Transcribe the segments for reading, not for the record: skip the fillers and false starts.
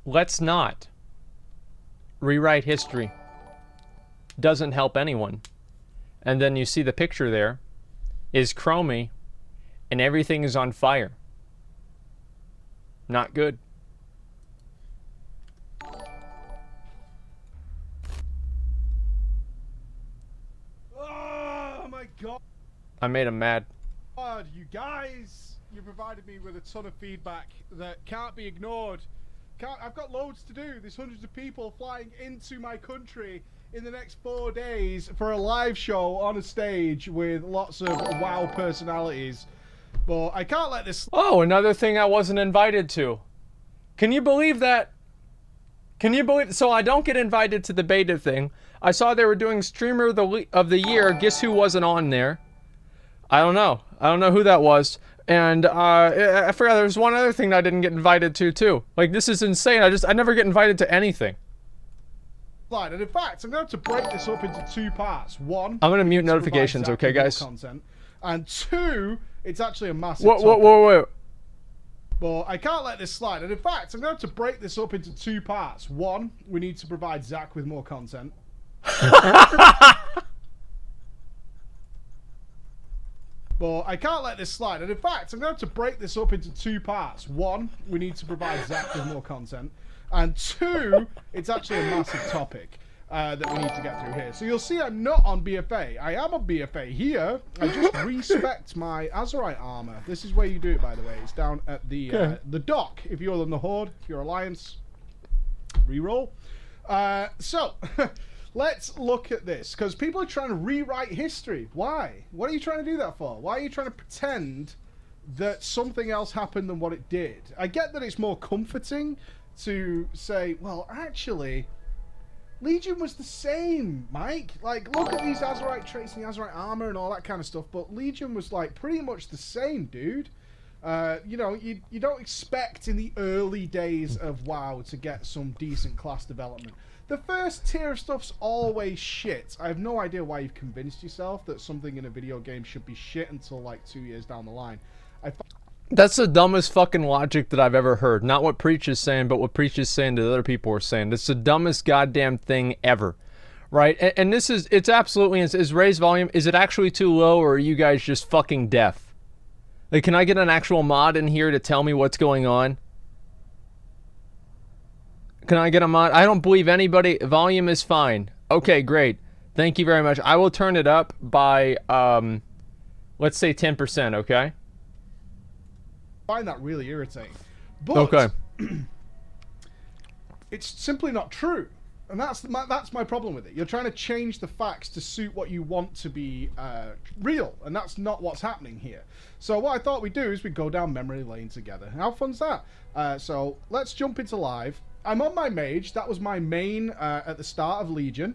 Let's not rewrite history. Doesn't help anyone. And then you see the picture there is Chromie and everything is on fire. Not good. Oh my god. I made him mad. God, you guys, you provided me with a ton of feedback that can't be ignored. I've got loads to do. There's hundreds of people flying into my country in the next 4 days for a live show on a stage with lots of WoW personalities. But I can't let this... Oh, another thing I wasn't invited to. Can you believe that? Can you believe... So I don't get invited to the beta thing. I saw they were doing Streamer of the Year. Guess who wasn't on there? I don't know. I don't know who that was. And I forgot there was one other thing that I didn't get invited to too. Like, this is insane. I never get invited to anything. And in fact, I'm going to have to break this up into 2 parts. One, I'm going to mute notifications, okay, guys? Content. And 2, it's actually a massive Whoa. But I can't let this slide. And in fact, I'm going to have to break this up into 2 parts. One, we need to provide Zach with more content. But I can't let this slide. And in fact, I'm going to have to break this up into 2 parts. One, we need to provide Zach with more content. And 2, it's actually a massive topic that we need to get through here. So you'll see I'm not on BFA. I am on BFA here. I just respect my Azerite armor. This is where you do it, by the way. It's down at the dock. If you're on the Horde, if you're Alliance, reroll. So... Let's look at this, because people are trying to rewrite history. Why? What are you trying to do that for? Why are you trying to pretend that something else happened than what it did? I get that it's more comforting to say, well, actually, Legion was the same, Mike. Like, look at these Azerite traits and the Azerite armor and all that kind of stuff, but Legion was, like, pretty much the same, dude. You know, you don't expect in the early days of WoW to get some decent class development. The first tier of stuff's always shit. I have no idea why you've convinced yourself that something in a video game should be shit until like 2 years down the line. That's the dumbest fucking logic that I've ever heard. Not what Preach is saying, but what Preach is saying that other people are saying. It's the dumbest goddamn thing ever. Right? And this is, it's absolutely, is raised volume, is it actually too low, or are you guys just fucking deaf? Like, can I get an actual mod in here to tell me what's going on? Can I get a mod? I don't believe anybody. Volume is fine. Okay, great. Thank you very much. I will turn it up by, let's say 10%, okay? I find that really irritating. But okay. It's simply not true. And that's my problem with it. You're trying to change the facts to suit what you want to be real. And that's not what's happening here. So what I thought we'd do is we'd go down memory lane together. How fun's that? So let's jump into live. I'm on my mage. That was my main at the start of Legion.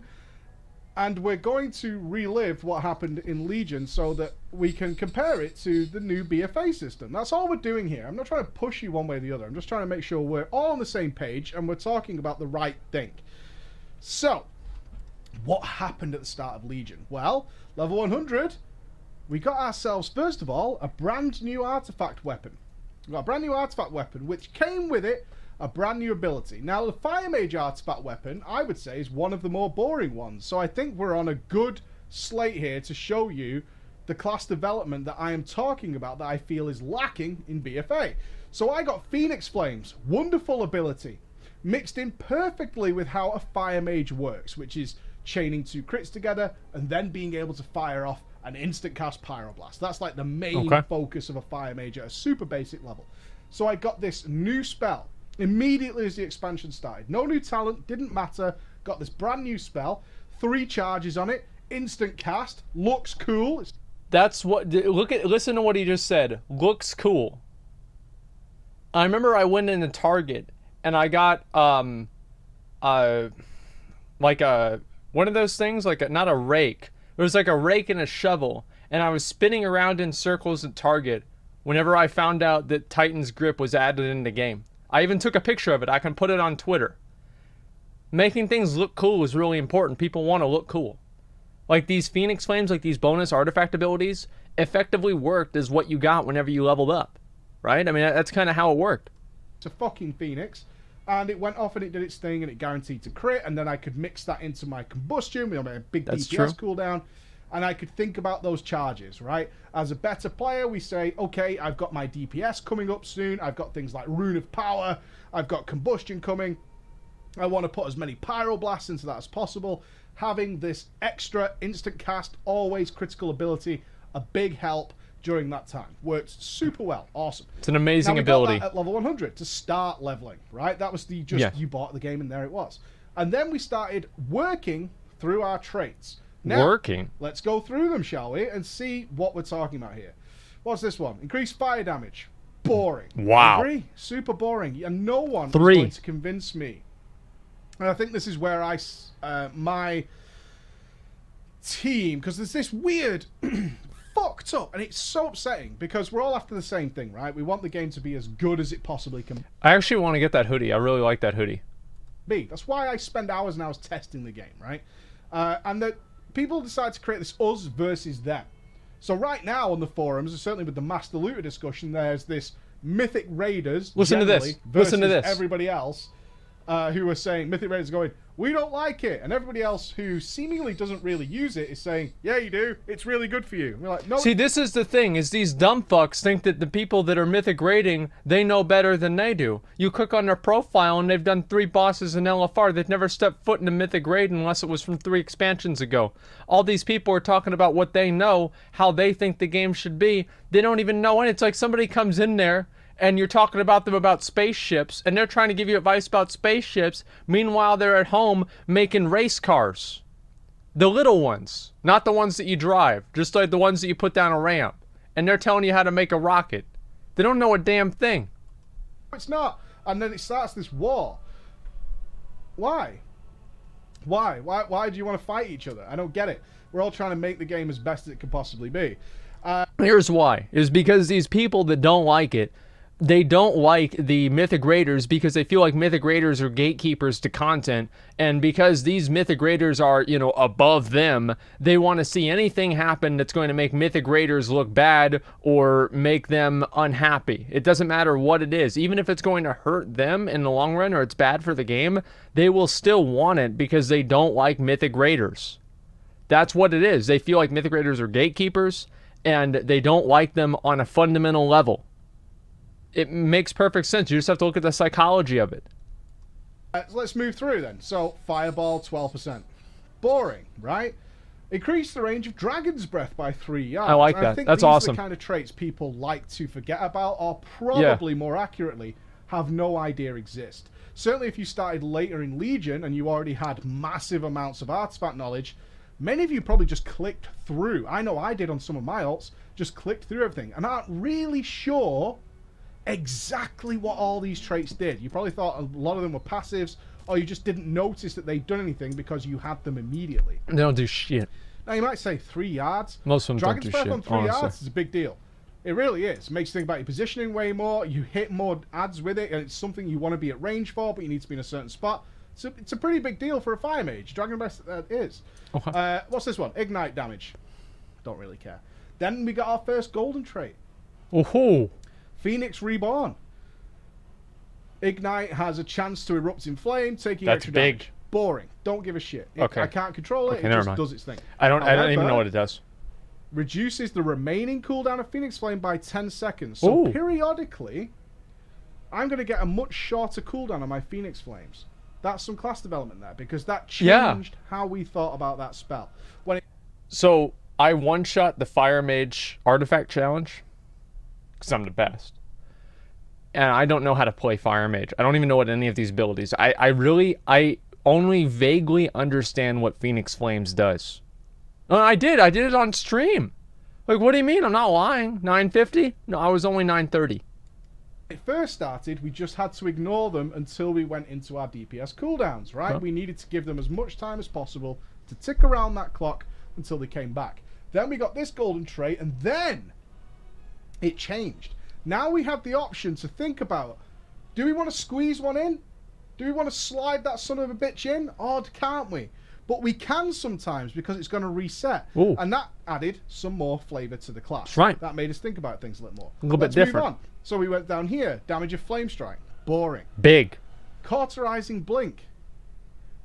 And we're going to relive what happened in Legion so that we can compare it to the new BFA system. That's all we're doing here. I'm not trying to push you one way or the other. I'm just trying to make sure we're all on the same page and we're talking about the right thing. So, what happened at the start of Legion? Well, level 100, we got ourselves, first of all, a brand new artifact weapon. We got a brand new artifact weapon, which came with it a brand new ability. Now, the Fire Mage artifact weapon, I would say, is one of the more boring ones. So I think we're on a good slate here to show you the class development that I am talking about that I feel is lacking in BFA. So I got Phoenix Flames, wonderful ability, mixed in perfectly with how a Fire Mage works, which is chaining 2 crits together and then being able to fire off an instant cast Pyroblast. That's like the main focus of a Fire Mage at a super basic level. So I got this new spell immediately as the expansion started. No new talent, didn't matter. Got this brand new spell, 3 charges on it, instant cast, looks cool. That's what, listen to what he just said. Looks cool. I remember I went into Target and I got like one of those things, like not a rake. It was like a rake and a shovel, and I was spinning around in circles at Target whenever I found out that Titan's Grip was added in the game. I even took a picture of it. I can put it on Twitter. Making things look cool is really important. People want to look cool. Like these Phoenix Flames, like these bonus artifact abilities, effectively worked as what you got whenever you leveled up. Right? I mean, that's kind of how it worked. It's a fucking Phoenix. and it went off and it did its thing and it guaranteed to crit, and then I could mix that into my combustion with a big DPS cooldown, and I could think about those charges, right? As a better player, we say, okay, I've got my DPS coming up soon, I've got things like Rune of Power, I've got combustion coming, I want to put as many pyroblasts into that as possible. Having this extra instant cast, always critical ability, a big help during that time. Worked super well. Awesome. It's an amazing now, we ability. got that at level 100 to start leveling, right? That was the you bought the game and there it was. And then we started working through our traits. Now, let's go through them, shall we, and see what we're talking about here. What's this one? Increased fire damage. Boring. Wow. Agree? Super boring. And no one is going to convince me. And I think this is where my team, because there's this weird fucked up, and it's so upsetting because we're all after the same thing, right? We want the game to be as good as it possibly can. I actually want to get that hoodie. I really like that hoodie. That's why I spend hours and hours testing the game, right? And that people decide to create this us versus them. So right now on the forums, and certainly with the Master Looter discussion, there's this Mythic Raiders. Listen to this. Listen to this. Everybody else. Who are saying, Mythic Raiders going, we don't like it. And everybody else who seemingly doesn't really use it is saying, yeah, you do. It's really good for you. And we're like, no. See, this is the thing, is these dumb fucks think that the people that are Mythic raiding, they know better than they do. You click on their profile and they've done 3 bosses in LFR. They've never stepped foot in a Mythic raid unless it was from 3 expansions ago. All these people are talking about what they know, how they think the game should be. They don't even know it. It's like somebody comes in there and you're talking about them about spaceships, and they're trying to give you advice about spaceships. Meanwhile, they're at home making race cars. The little ones, not the ones that you drive, just like the ones that you put down a ramp. And they're telling you how to make a rocket. They don't know a damn thing. It's not. And then it starts this war. Why? Why do you want to fight each other? I don't get it. We're all trying to make the game as best as it could possibly be. Here's why. Is because these people that don't like it, they don't like the Mythic Raiders because they feel like Mythic Raiders are gatekeepers to content, and because these Mythic Raiders are, you know, above them, they want to see anything happen that's going to make Mythic Raiders look bad or make them unhappy. It doesn't matter what it is. Even if it's going to hurt them in the long run or it's bad for the game, they will still want it because they don't like Mythic Raiders. That's what it is. They feel like Mythic Raiders are gatekeepers, and they don't like them on a fundamental level. It makes perfect sense. You just have to look at the psychology of it. So let's move through then. So, Fireball, 12%. Boring, right? Increase the range of Dragon's Breath by 3 yards. I like that. I think that's awesome. These are the kind of traits people like to forget about, or probably more accurately, have no idea exist. Certainly if you started later in Legion and you already had massive amounts of artifact knowledge, many of you probably just clicked through. I know I did on some of my alts, just clicked through everything, and aren't really sure exactly what all these traits did. You probably thought a lot of them were passives, or you just didn't notice that they'd done anything because you had them immediately. They don't do shit. Now you might say 3 yards. Most of them Dragon's don't do Breath shit, on 3 honestly. yards is a big deal. It really is. It makes you think about your positioning way more. You hit more adds with it, and it's something you want to be at range for, but you need to be in a certain spot. So it's a pretty big deal for a fire mage. Dragon Breath is. Okay. What's this one? Ignite damage. Don't really care. Then we got our first golden trait. Oh-ho. Phoenix Reborn. Ignite has a chance to erupt in flame, taking extra damage. Boring. Don't give a shit. Okay. I can't control it. Okay, it never just mind. does its thing. I don't even know what it does. Reduces the remaining cooldown of Phoenix Flame by 10 seconds. So periodically, I'm going to get a much shorter cooldown on my Phoenix Flames. That's some class development there, because that changed how we thought about that spell. So I one-shot the Fire Mage Artifact Challenge because I'm the best. And I don't know how to play Fire Mage. I don't even know what any of these abilities. I only vaguely understand what Phoenix Flames does. I did it on stream. Like, what do you mean? I'm not lying. 950? No, I was only 930. When it first started, we just had to ignore them until we went into our DPS cooldowns, right? Huh? We needed to give them as much time as possible to tick around that clock until they came back. Then we got this golden trait, and then it changed. Now we have the option to think about, do we want to squeeze one in? Do we want to slide that son of a bitch in? Or can't we? But we can sometimes, because it's going to reset. Ooh. And that added some more flavour to the class. That's right. That made us think about things a little more. A little bit Let's different. move on. So we went down here. Damage of Flame Strike. Boring. Big. Cauterizing Blink.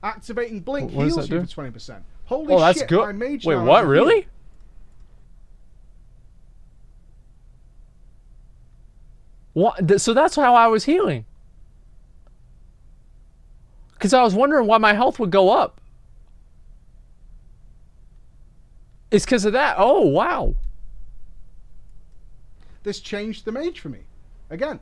Activating Blink What does heals that you do? for 20%. Holy Oh, that's shit, good. my mage Wait, now what? has a Really? heal. What? So that's how I was healing. Because I was wondering why my health would go up. It's because of that. Oh, wow. This changed the mage for me. Again,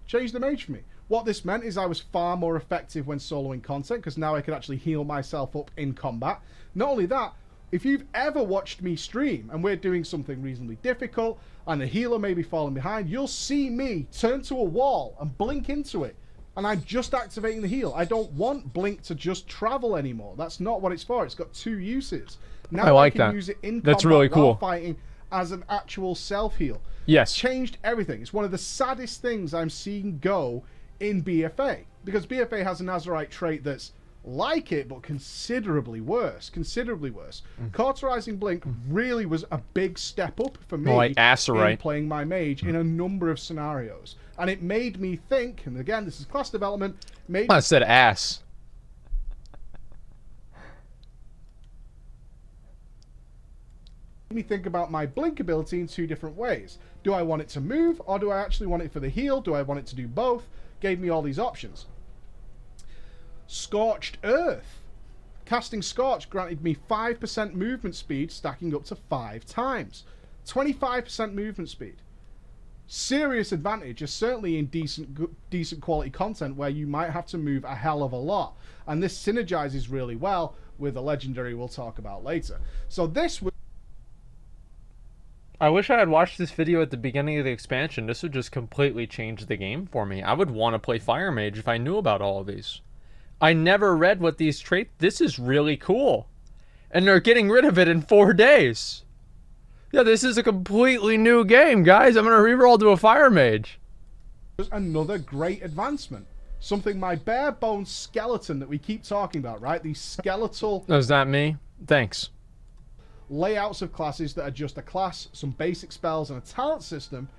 changed the mage for me. What this meant is I was far more effective when soloing content, because now I could actually heal myself up in combat. Not only that, if you've ever watched me stream and we're doing something reasonably difficult and the healer may be falling behind, you'll see me turn to a wall and blink into it. And I'm just activating the heal. I don't want Blink to just travel anymore. That's not what it's for. It's got 2 uses. Now I like can that. use it in That's combat really cool. while fighting as an actual self-heal. Yes. Changed everything. It's one of the saddest things I'm seeing go in BFA. Because BFA has a Nazarite trait that's like it, but considerably worse. Considerably worse. Cauterizing Blink really was a big step up for me Like in Azurite. playing my mage in a number of scenarios. And it made me think, and again, this is class development, made I said ass. me think about my blink ability in 2 different ways. Do I want it to move, or do I actually want it for the heal? Do I want it to do both? Gave me all these options. Scorched Earth. Casting Scorch granted me 5% movement speed, stacking up to 5 times. 25% movement speed. Serious advantage, certainly in decent quality content where you might have to move a hell of a lot. And this synergizes really well with a legendary we'll talk about later. So this was... I wish I had watched this video at the beginning of the expansion. This would just completely change the game for me. I would want to play Fire Mage if I knew about all of these. I never read what these traits... This is really cool. And they're getting rid of it in 4 days. Yeah, this is a completely new game, guys. I'm going to reroll to a Fire Mage. Another great advancement. Something my bare bones skeleton that we keep talking about, right? These skeletal... Oh, is that me? Thanks. Layouts of classes that are just a class, some basic spells, and a talent system.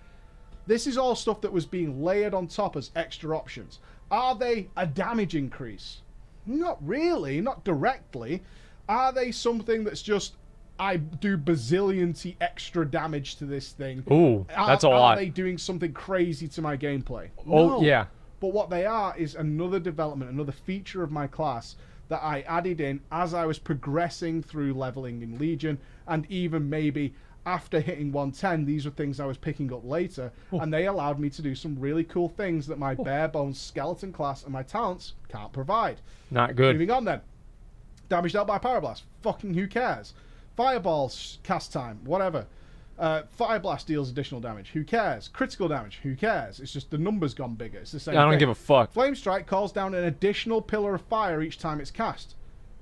This is all stuff that was being layered on top as extra options. Are they a damage increase? Not really, not directly. Are they something that's just, I do bazillion extra damage to this thing? Ooh, that's a lot. Are they doing something crazy to my gameplay? Oh, No. yeah. But what they are is another development, another feature of my class that I added in as I was progressing through leveling in Legion, and even maybe after hitting 110, these were things I was picking up later, and they allowed me to do some really cool things that my bare bones skeleton class and my talents can't provide. Not good. Moving on then. Damage dealt by Pyroblast. Fucking who cares? Fireballs, cast time, whatever. Fire Blast deals additional damage. Who cares? Critical damage. Who cares? It's just the number's gone bigger. It's the same I don't thing. give a fuck. Flame Strike calls down an additional pillar of fire each time it's cast.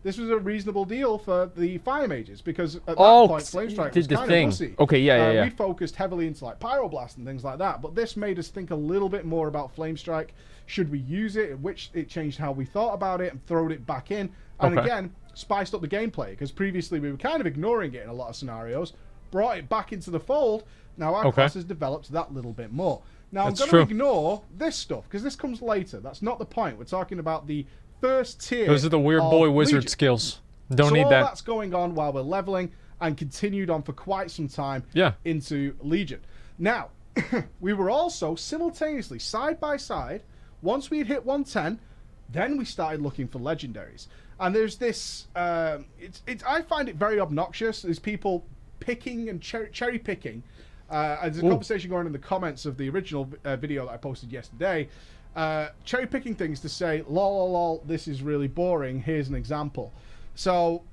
This was a reasonable deal for the fire mages, because at that point Flame Strike was did the kind thing. of wussy. Okay, yeah. We focused heavily into like Pyroblast and things like that, but this made us think a little bit more about Flame Strike. Should we use it? Which it changed how we thought about it and throwed it back in. And Okay. again, spiced up the gameplay, because previously we were kind of ignoring it in a lot of scenarios. Brought it back into the fold. Now our class has developed that little bit more. Now That's I'm going to true. ignore this stuff, because this comes later. That's not the point. We're talking about the first tier. Those are the weird of boy wizard Legion. skills. Don't So need all that. that's going on while we're leveling, and continued on for quite some time into Legion. Now, we were also simultaneously, side by side, once we had hit 110, then we started looking for legendaries. And there's this, I find it very obnoxious. There's people picking and cherry picking. There's a conversation going in the comments of the original video that I posted yesterday. Cherry picking things to say, lol, this is really boring. Here's an example. So,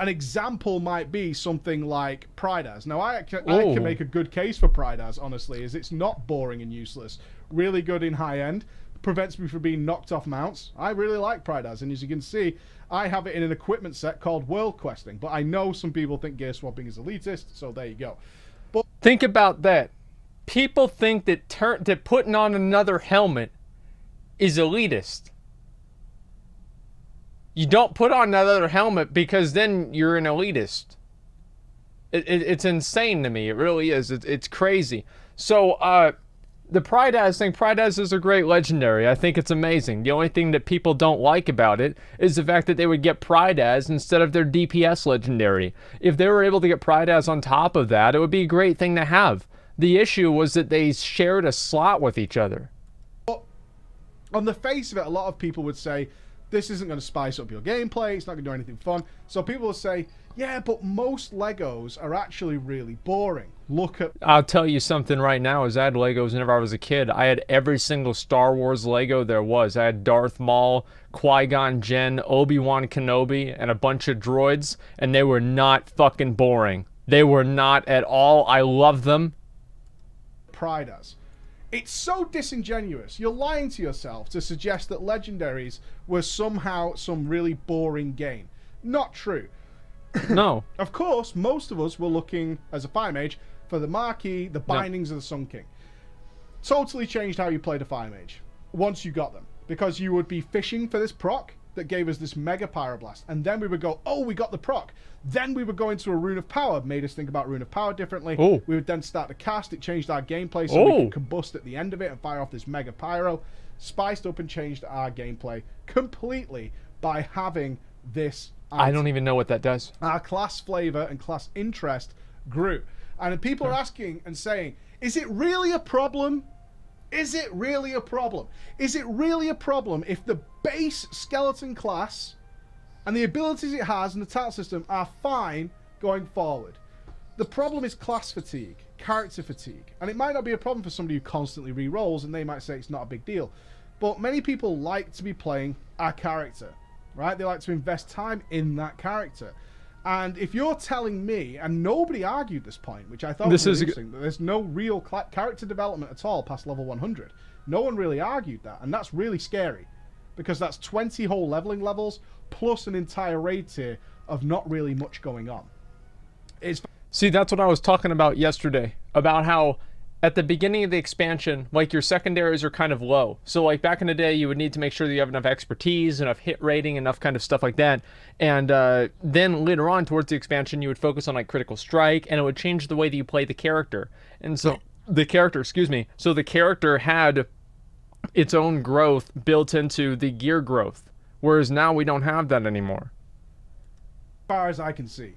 an example might be something like Prydaz. Now, I can make a good case for Prydaz, honestly, as it's not boring and useless. Really good in high end. Prevents me from being knocked off mounts. I really like Prydaz, and as you can see, I have it in an equipment set called World Questing. But I know some people think gear swapping is elitist, so there you go. But think about that. People think that putting on another helmet is elitist. You don't put on another helmet because then you're an elitist. It's insane to me. It really is. It's crazy. So, The Pride As thing, Pride As is a great legendary. I think it's amazing. The only thing that people don't like about it is the fact that they would get Pride As instead of their DPS legendary. If they were able to get Pride As on top of that, it would be a great thing to have. The issue was that they shared a slot with each other. But on the face of it, a lot of people would say, this isn't going to spice up your gameplay, it's not going to do anything fun. So people will say, yeah, but most Legos are actually really boring. Look at... I'll tell you something right now, as I had Legos whenever I was a kid. I had every single Star Wars Lego there was. I had Darth Maul, Qui-Gon Jinn, Obi-Wan Kenobi, and a bunch of droids, and they were not fucking boring. They were not at all. I love them. Pride As. It's so disingenuous. You're lying to yourself to suggest that legendaries were somehow some really boring game. Not true. No. Of course, most of us were looking, as a fire mage, for the marquee, the bindings of the Sun King. Totally changed how you played a fire mage once you got them. Because you would be fishing for this proc that gave us this mega pyroblast. And then we would go, oh, we got the proc. Then we would go into a Rune of Power, made us think about Rune of Power differently. Ooh. We would then start to cast. It changed our gameplay so we could combust at the end of it and fire off this mega pyro. Spiced up and changed our gameplay completely by having this item. I don't even know what that does. Our class flavor and class interest grew. And people are asking and saying, is it really a problem? Is it really a problem? Is it really a problem if the base skeleton class and the abilities it has and the talent system are fine going forward? The problem is class fatigue, character fatigue. And it might not be a problem for somebody who constantly re-rolls, and they might say it's not a big deal. But many people like to be playing a character, right? They like to invest time in that character. And if you're telling me, and nobody argued this point, which I thought was really interesting, that there's no real character development at all past level 100. No one really argued that, and that's really scary. Because that's 20 whole leveling levels, plus an entire raid tier of not really much going on. See, that's what I was talking about yesterday, about how at the beginning of the expansion, like, your secondaries are kind of low. So, like, back in the day, you would need to make sure that you have enough expertise, enough hit rating, enough kind of stuff like that. And then later on, towards the expansion, you would focus on, like, critical strike, and it would change the way that you play the character. And so, the character had its own growth built into the gear growth. Whereas now we don't have that anymore. As far as I can see.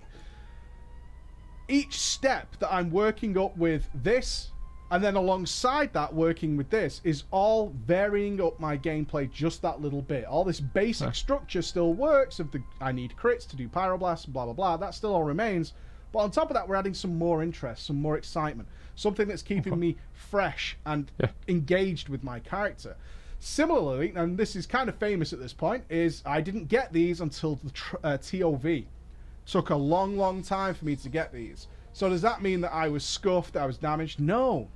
Each step that I'm working up with this, and then alongside that working with this, is all varying up my gameplay just that little bit. All this basic structure still works of I need crits to do pyroblasts, blah blah blah, that still all remains. But on top of that, we're adding some more interest, some more excitement, something that's keeping me fresh and engaged with my character. Similarly, and this is kind of famous at this point, is I didn't get these until the TOV. Took a long time for me to get these. So does that mean that I was scuffed, I was damaged? No.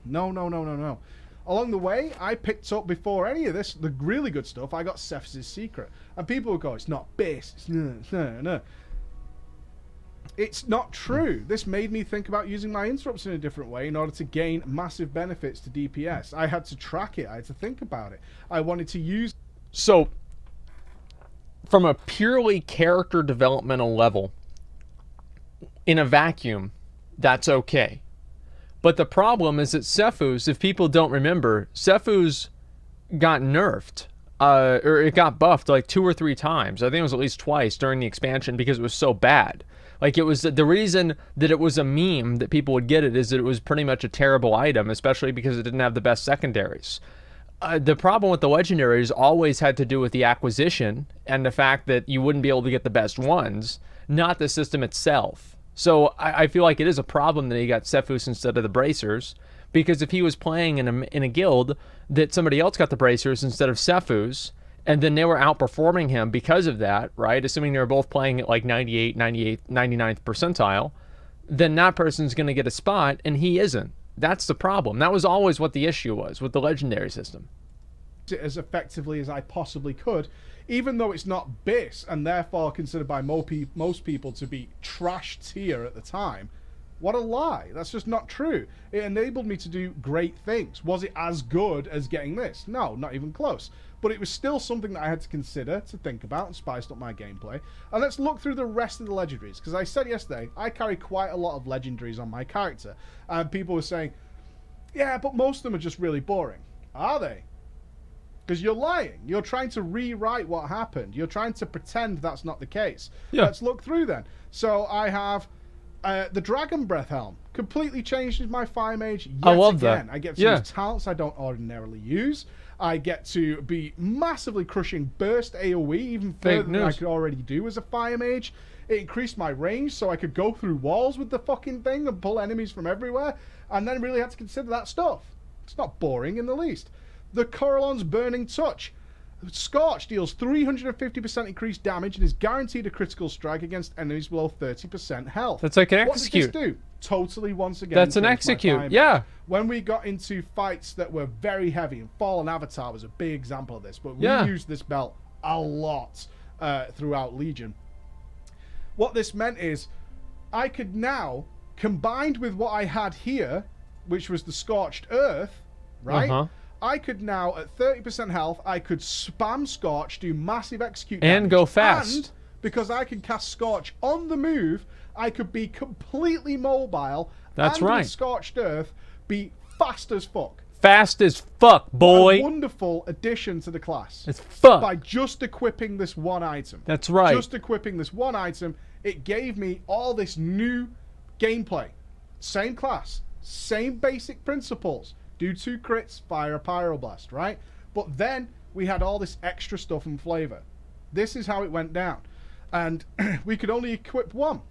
Along the way, I picked up, before any of this, the really good stuff, I got Cephas' Secret. And people would go, it's not base, no. It's not true. This made me think about using my interrupts in a different way in order to gain massive benefits to DPS. I had to track it, I had to think about it. I wanted to use... So, from a purely character developmental level, in a vacuum, that's okay. But the problem is that Cephus, if people don't remember, Cephus got nerfed. Or it got buffed like 2 or 3 times. I think it was at least twice during the expansion because it was so bad. Like, it was the reason that it was a meme that people would get it is that it was pretty much a terrible item, especially because it didn't have the best secondaries. The problem with the legendaries always had to do with the acquisition and the fact that you wouldn't be able to get the best ones, not the system itself. So I feel like it is a problem that he got Cephus instead of the bracers, because if he was playing in a guild that somebody else got the bracers instead of Cephus, and then they were outperforming him because of that, right? Assuming they were both playing at like 99th percentile, then that person's going to get a spot and he isn't. That's the problem. That was always what the issue was with the legendary system. It as effectively as I possibly could, even though it's not base and therefore considered by most people to be trash tier at the time. What a lie. That's just not true. It enabled me to do great things. Was it as good as getting this? No, not even close. But it was still something that I had to consider, to think about, and spiced up my gameplay. And let's look through the rest of the legendaries, because I said yesterday, I carry quite a lot of legendaries on my character. And people were saying, Yeah, but most of them are just really boring. Are they? Because you're lying. You're trying to rewrite what happened. You're trying to pretend that's not the case. Yeah. Let's look through then. So I have the Dragon Breath Helm. Completely changes my Fire Mage yet I love again. that. I get to Yeah. use talents I don't ordinarily use. I get to be massively crushing burst AoE, even further than I could already do as a Fire Mage. It increased my range so I could go through walls with the fucking thing and pull enemies from everywhere. And then really had to consider that stuff. It's not boring in the least. The Coralon's Burning Touch. Scorch deals 350% increased damage and is guaranteed a critical strike against enemies below 30% health. That's like an What execute. did this do? Totally, once again, That's an changed my execute. Fire Yeah. Mage. When we got into fights that were very heavy, and Fallen Avatar was a big example of this, but we used this belt a lot throughout Legion. What this meant is I could now, combined with what I had here, which was the Scorched Earth, right? I could now, at 30% health, I could spam Scorch, do massive execute damage, and go fast. And because I can cast Scorch on the move, I could be completely mobile. That's and right. With Scorched Earth, be fast as fuck. Fast as fuck, boy. A wonderful addition to the class. It's fuck. By just equipping this one item. That's right. Just equipping this one item, it gave me all this new gameplay. Same class, same basic principles. Do 2 crits, fire a Pyroblast, right? But then we had all this extra stuff and flavor. This is how it went down. And we could only equip one.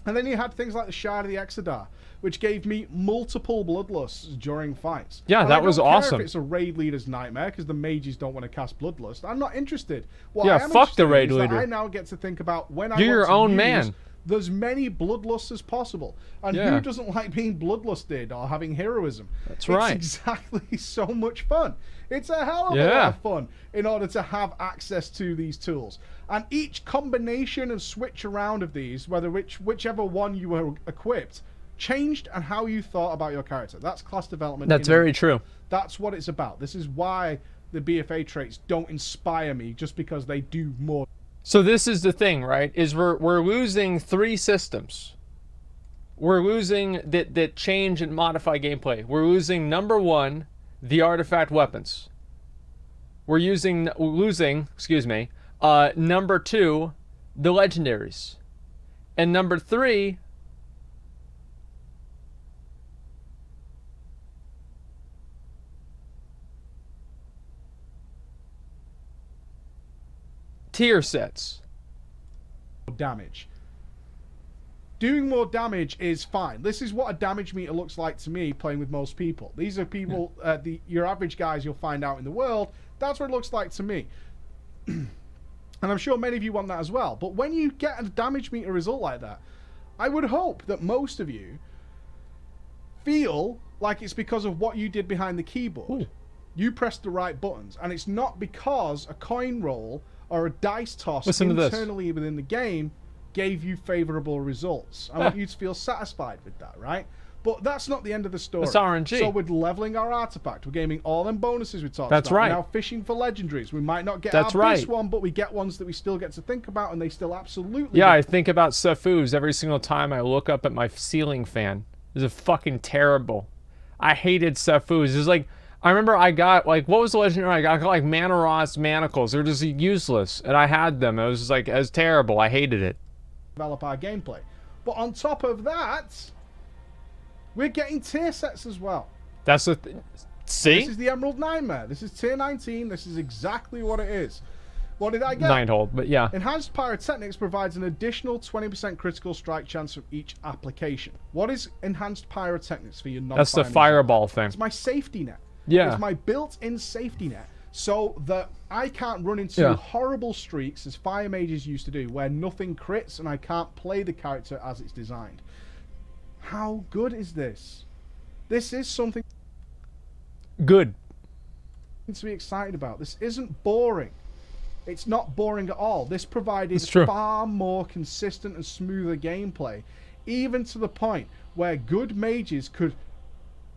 And then you had things like the Shard of the Exodar, which gave me multiple bloodlusts during fights. Yeah, And that I don't was care awesome. If it's a raid leader's nightmare, because the mages don't want to cast bloodlust. I'm not interested. What Yeah, I am fuck the interested in raid is that leader. I now get to think about when I You're want your to own use man. as many bloodlusts as possible. And Yeah. who doesn't like being bloodlusted or having heroism? That's right. It's exactly so much fun. It's a hell of a Yeah. lot of fun in order to have access to these tools. And each combination and switch around of these, whichever one you were equipped, changed and how you thought about your character. That's class development. That's very true. That's what it's about. This is why the BFA traits don't inspire me just because they do more. So this is the thing, right? Is we're losing 3 systems. We're losing that change and modify gameplay. We're losing number 1, the artifact weapons. We're losing, excuse me, number 2, the legendaries. And number 3, tier sets. Damage. Doing more damage is fine. This is what a damage meter looks like to me playing with most people. These are people, your average guys you'll find out in the world. That's what it looks like to me. And I'm sure many of you want that as well. But when you get a damage meter result like that, I would hope that most of you feel like it's because of what you did behind the keyboard. Ooh. You pressed the right buttons. And it's not because a coin roll or a dice toss Listen to this. internally within the game gave you favorable results. I want you to feel satisfied with that, right? But that's not the end of the story. It's RNG. So we're leveling our artifact. We're gaming all them bonuses we talked That's about. right. We're now fishing for legendaries. We might not get That's our right. best one, but we get ones that we still get to think about, and they still absolutely Yeah, get I think about Safus every single time I look up at my ceiling fan. This is fucking terrible. I hated Safus. It was like, I remember I got, like, what was the legendary I got? I got, like, Manaros Manacles. They were just useless. And I had them. It was just like, it was terrible. I hated it. develop our gameplay. But on top of that, we're getting tier sets as well. That's the see? This is the Emerald Nightmare. This is tier 19. This is exactly what it is. What did I get? 9-hold, but yeah. Enhanced Pyrotechnics provides an additional 20% critical strike chance from each application. What is Enhanced Pyrotechnics for your non-fire That's the missions? fireball thing. It's my safety net. Yeah. It's my built-in safety net. So that I can't run into horrible streaks as fire mages used to do, where nothing crits and I can't play the character as it's designed. How good is this? This is something Good. to be excited about. This isn't boring. It's not boring at all. This provided It's true. far more consistent and smoother gameplay, even to the point where good mages could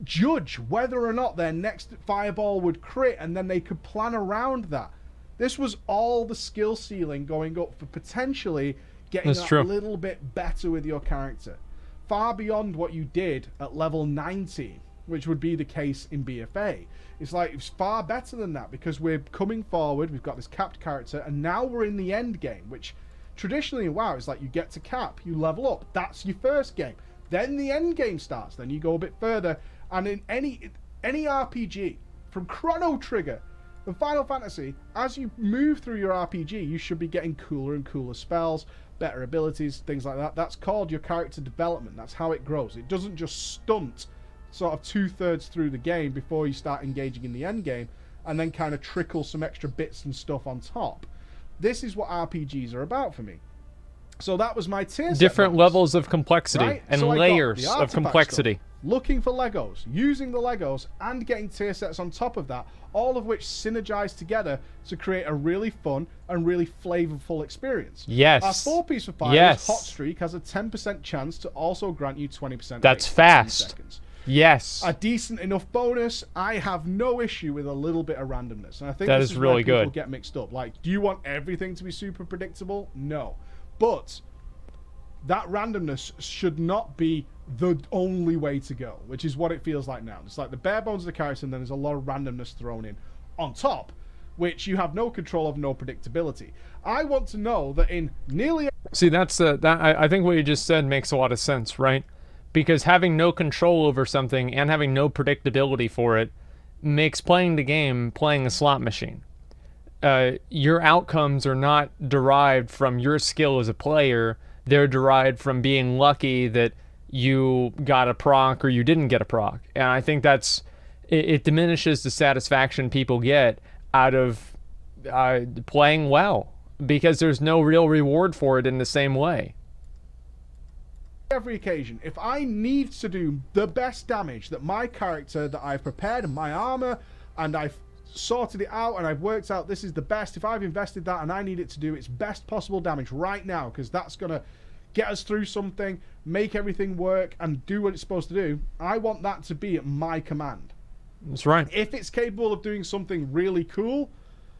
judge whether or not their next fireball would crit, and then they could plan around that. This was all the skill ceiling going up for potentially getting That's true. a little bit better with your character. Far beyond what you did at level 90 which would be the case in BFA. It's like, it's far better than that, because we're coming forward, we've got this capped character, and now we're in the end game, which traditionally in WoW is like, you get to cap, you level up, that's your first game. Then the end game starts, then you go a bit further, and in any RPG, from Chrono Trigger and Final Fantasy, as you move through your RPG, you should be getting cooler and cooler spells, better abilities, things like that. That's called your character development. That's how it grows. It doesn't just stunt sort of 2/3 through the game before you start engaging in the end game, and then kind of trickle some extra bits and stuff on top. This is what RPGs are about for me. So that was my tier set Different bonus, levels of complexity right? and So I got layers the of artifact complexity. stuff, looking for Legos, using the Legos, and getting tier sets on top of that, all of which synergize together to create a really fun and really flavorful experience. Yes. Our 4-piece for fire Yes. Hot Streak has a 10% chance to also grant you 20% That's haste for 2 fast. seconds. Yes. A decent enough bonus. I have no issue with a little bit of randomness, and I think That this is where really people good. get mixed up. Like, do you want everything to be super predictable? No, but that randomness should not be the only way to go, which is what it feels like now. It's like the bare bones of the character, and then there's a lot of randomness thrown in on top, which you have no control of, no predictability. I want to know that in nearly... See, I think what you just said makes a lot of sense, right? Because having no control over something and having no predictability for it makes playing the game playing a slot machine. Your outcomes are not derived from your skill as a player. They're derived from being lucky that you got a proc or you didn't get a proc. And I think it diminishes the satisfaction people get out of playing well, because there's no real reward for it in the same way. every occasion, if I need to do the best damage that my character that I've prepared and my armor, and I've sorted it out and I've worked out this is the best, if I've invested that and I need it to do its best possible damage right now, because that's going to get us through something, make everything work and do what it's supposed to do, I want that to be at my command. That's right. If it's capable of doing something really cool,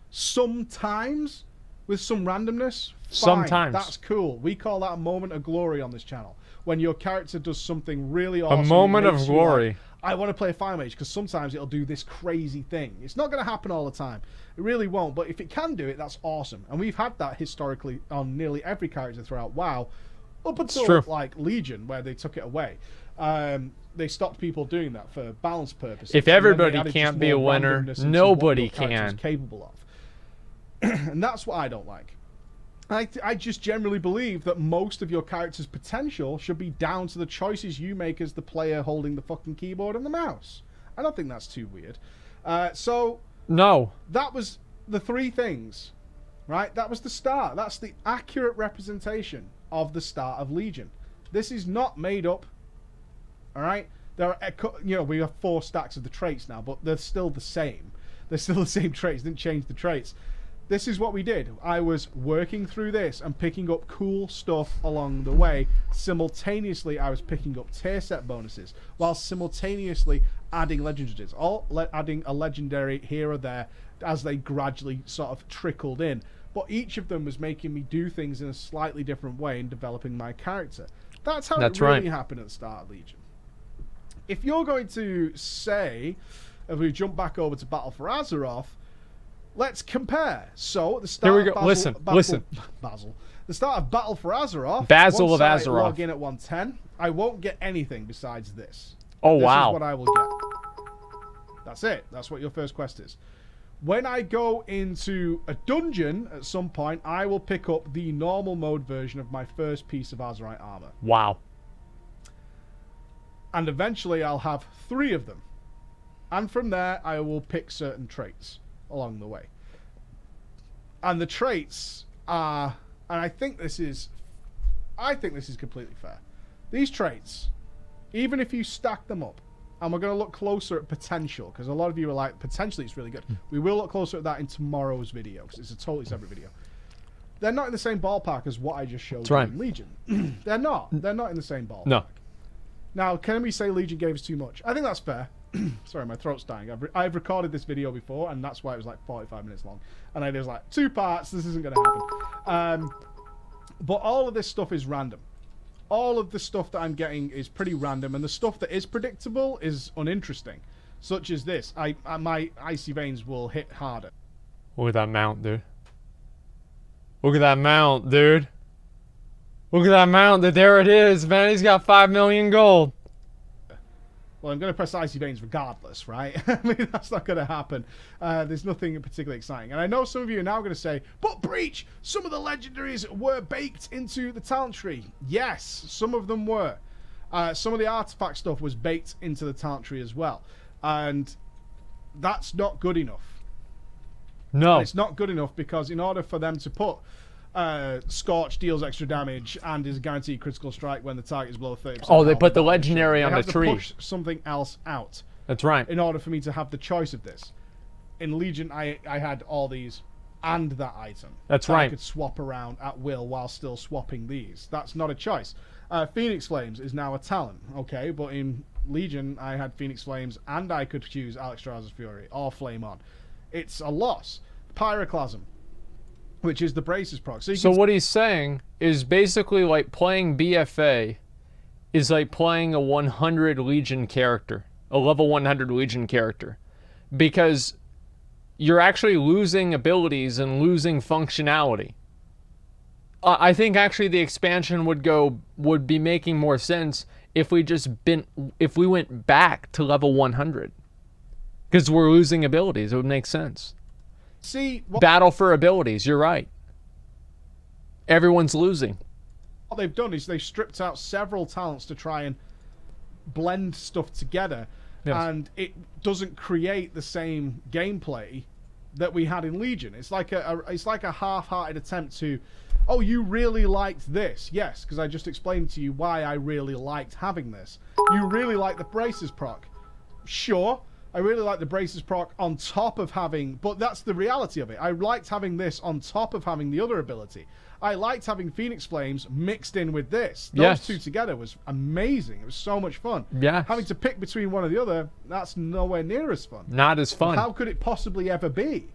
sometimes with some randomness, fine, Sometimes. that's cool. We call that a moment of glory on this channel. When your character does something really awesome. A moment it of makes you glory. like, I want to play a fire mage because sometimes it'll do this crazy thing. It's not going to happen all the time. It really won't. But if it can do it, that's awesome. And we've had that historically on nearly every character throughout WoW, up until like Legion, where they took it away. They stopped people doing that for balance purposes. If everybody can't be a winner, nobody can. Capable of. And that's what I don't like. I just generally believe that most of your character's potential should be down to the choices you make as the player holding the fucking keyboard and the mouse. I don't think that's too weird. So no, that was the three things, right? That was the start. That's the accurate representation of the start of Legion. This is not made up. All right, there are, we have 4 stacks of the traits now, but they're still the same. They're still the same traits. Didn't change the traits. This is what we did. I was working through this and picking up cool stuff along the way. Simultaneously, I was picking up tier set bonuses, while simultaneously adding legendaries, adding a legendary here or there as they gradually sort of trickled in. But each of them was making me do things in a slightly different way and developing my character. That's how it really happened at the start of Legion. If you're going to say, if we jump back over to Battle for Azeroth, let's compare. So at the start, here we go. Listen. The start of Battle for Azeroth. Basil of once I Azeroth. log in at 110. I won't get anything besides this. Oh This wow. is what I will get. That's it. That's what your first quest is. When I go into a dungeon at some point, I will pick up the normal mode version of my first piece of Azerite armor. Wow. And eventually I'll have 3 of them. And from there, I will pick certain traits along the way. And the traits are, and I think this is completely fair. These traits, even if you stack them up, and we're going to look closer at potential, because a lot of you are like, potentially it's really good. We will look closer at that in tomorrow's video, because it's a totally separate video. They're not in the same ballpark as what I just showed you in Legion. They're not. They're not in the same ballpark. No. Now, can we say Legion gave us too much? I think that's fair. Sorry, my throat's dying. I've recorded this video before, and that's why it was like 45 minutes long. And I was like, 2 parts, this isn't going to happen. But all of this stuff is random. all of the stuff that I'm getting is pretty random, and the stuff that is predictable is uninteresting, such as this. My icy veins will hit harder. Look at that mount, dude. Look at that mount, dude. Look at that mount. There it is, man. He's got 5 million gold. Well, I'm going to press icy veins regardless, right? I mean, that's not going to happen. There's nothing particularly exciting. And I know some of you are now going to say, but Breach, some of the legendaries were baked into the talent tree. Yes, some of them were. Some of the artifact stuff was baked into the talent tree as well. And that's not good enough. No. And it's not good enough because in order for them to put Scorch deals extra damage and is guaranteed critical strike when the target is below 30%. Oh, they put the legendary on the tree. They have to push something else out. That's right. In order for me to have the choice of this. In Legion, I had all these and that item. That's right. right. I could swap around at will while still swapping these. That's not a choice. Phoenix Flames is now a talent, okay? But in Legion, I had Phoenix Flames and I could choose Alexstrasza's Fury or Flame On. It's a loss. Pyroclasm, which is the braces proc. So what he's saying is basically like playing BFA is like playing a 100 Legion character, a level 100 Legion character, because you're actually losing abilities and losing functionality. I think actually the expansion would be making more sense if we went back to level 100, because we're losing abilities. It would make sense. See, battle for abilities. You're right. Everyone's losing. What they've done is they stripped out several talents to try and blend stuff together, and it doesn't create the same gameplay that we had in Legion. It's like a half-hearted attempt to, oh, you really liked this? Yes, because I just explained to you why I really liked having this. You really like the braces proc? Sure. I really like the braces proc on top of having, but that's the reality of it. I liked having this on top of having the other ability. I liked having Phoenix Flames mixed in with this. Those two together was amazing. It was so much fun. Yeah. Having to pick between one or the other, that's nowhere near as fun. Not as fun. How could it possibly ever be?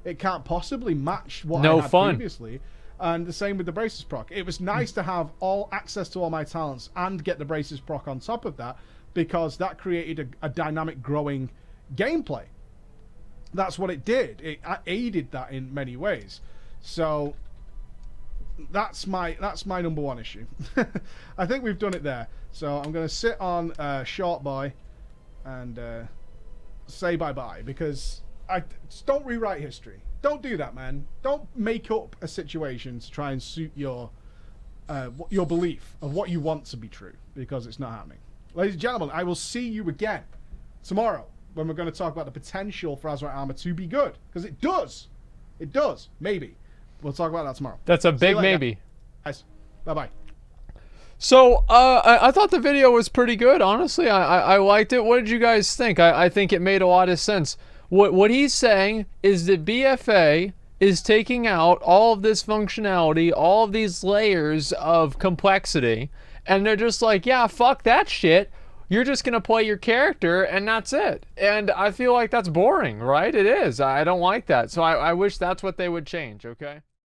It can't possibly match what I had previously. And the same with the braces proc. It was nice to have all access to all my talents and get the braces proc on top of that, because that created a dynamic growing gameplay. That's what it did. It aided that in many ways. So that's my number one issue. I think we've done it there. So I'm going to sit on Short Boy and say bye-bye, because just don't rewrite history. Don't do that, man. Don't make up a situation to try and suit your belief of what you want to be true, because it's not happening. Ladies and gentlemen, I will see you again tomorrow when we're going to talk about the potential for Azerite armor to be good. Because it does. It does. Maybe. We'll talk about that tomorrow. That's a big maybe. Guys, bye-bye. So, I thought the video was pretty good, honestly. I liked it. What did you guys think? I think it made a lot of sense. What he's saying is that BFA is taking out all of this functionality, all of these layers of complexity, and they're just like, yeah, fuck that shit. You're just going to play your character, and that's it. And I feel like that's boring, right? It is. I don't like that. So I wish that's what they would change, okay?